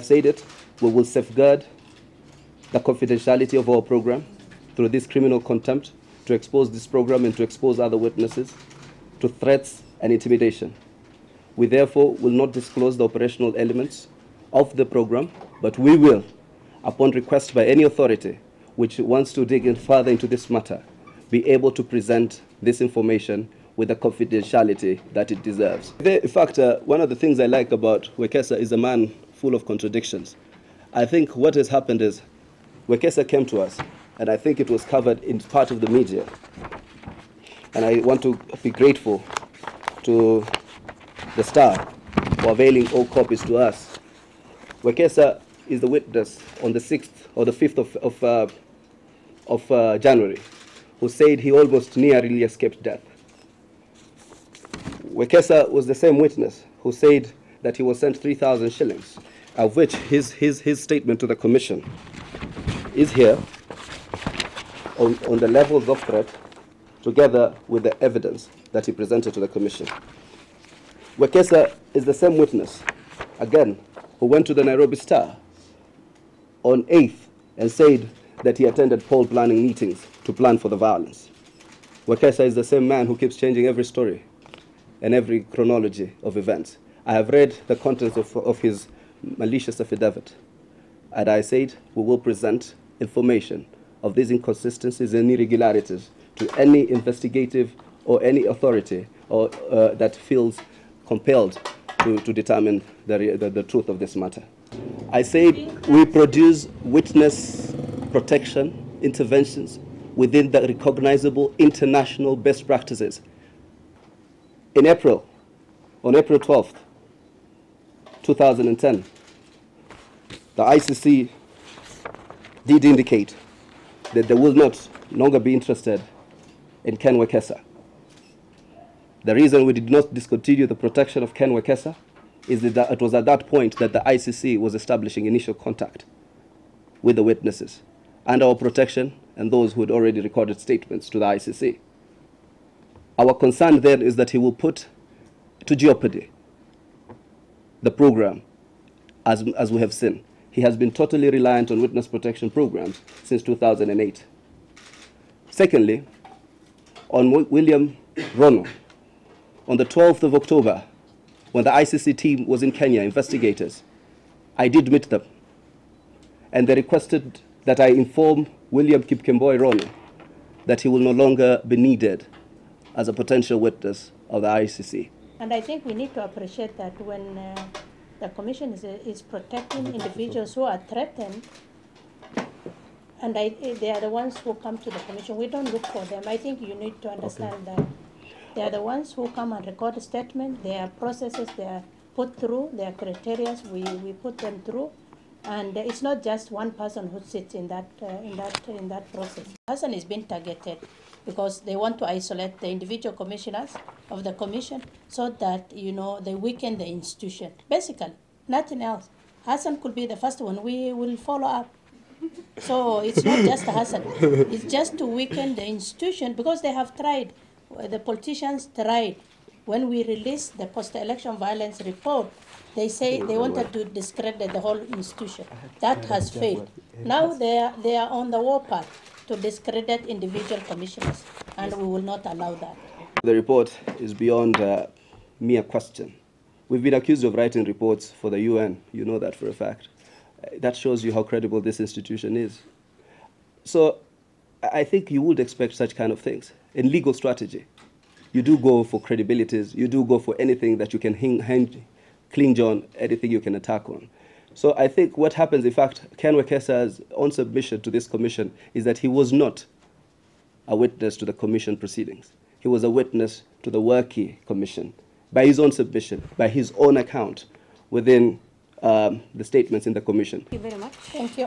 said it, we will safeguard the confidentiality of our program through this criminal contempt, to expose this program and to expose other witnesses to threats and intimidation. We therefore will not disclose the operational elements of the program, but we will, upon request by any authority which wants to dig in further into this matter, be able to present this information with the confidentiality that it deserves. In fact, one of the things I like about Wekesa is a man full of contradictions. I think what has happened is Wekesa came to us, and I think it was covered in part of the media. And I want to be grateful to the Star for availing all copies to us. Wekesa is the witness on the 6th or the 5th of January, who said he almost nearly escaped death. Wekesa was the same witness who said that he was sent 3,000 shillings, of which his statement to the commission is here on the levels of threat, together with the evidence that he presented to the commission. Wekesa is the same witness, again, who went to the Nairobi Star on 8th and said that he attended poll planning meetings to plan for the violence. Wekesa is the same man who keeps changing every story and every chronology of events. I have read the contents of his malicious affidavit, and I said we will present information of these inconsistencies and irregularities to any investigative or any authority or that feels compelled to determine the truth of this matter. I said we produce witness protection interventions within the recognizable international best practices. In April, on April 12th, 2010, the ICC did indicate that they will not longer be interested in Ken Wekesa. The reason we did not discontinue the protection of Ken Wekesa is that it was at that point that the ICC was establishing initial contact with the witnesses and our protection and those who had already recorded statements to the ICC. Our concern then is that he will put to jeopardy the program, as we have seen. He has been totally reliant on witness protection programs since 2008. Secondly, on William Rono, on the 12th of October, when the ICC team was in Kenya, investigators, I did meet them. And they requested that I inform William Kipkemboi Rono that he will no longer be needed as a potential witness of the ICC. And I think we need to appreciate that when the Commission is protecting individuals who are threatened, and they are the ones who come to the Commission. We don't look for them. I think you need to understand that. They are the ones who come and record a statement. There are processes they are put through. There are criteria we put them through, and it's not just one person who sits in that process. Person is being targeted because they want to isolate the individual commissioners of the commission so that they weaken the institution. Basically, nothing else. Hassan could be the first one. We will follow up. So it's not just Hassan. It's just to weaken the institution because they have tried. The politicians tried. When we released the post-election violence report, they say they wanted to discredit the whole institution. That has failed. Now they are on the warpath to discredit individual commissioners, and we will not allow that. The report is beyond mere question. We've been accused of writing reports for the UN. You know that for a fact. That shows you how credible this institution is. So I think you would expect such kind of things. In legal strategy, you do go for credibilities. You do go for anything that you can cling on, anything you can attack on. So I think what happens, in fact, Ken Wekesa's own submission to this commission is that he was not a witness to the commission proceedings. He was a witness to the Workie Commission by his own submission, by his own account within the statements in the commission. Thank you very much. Thank you.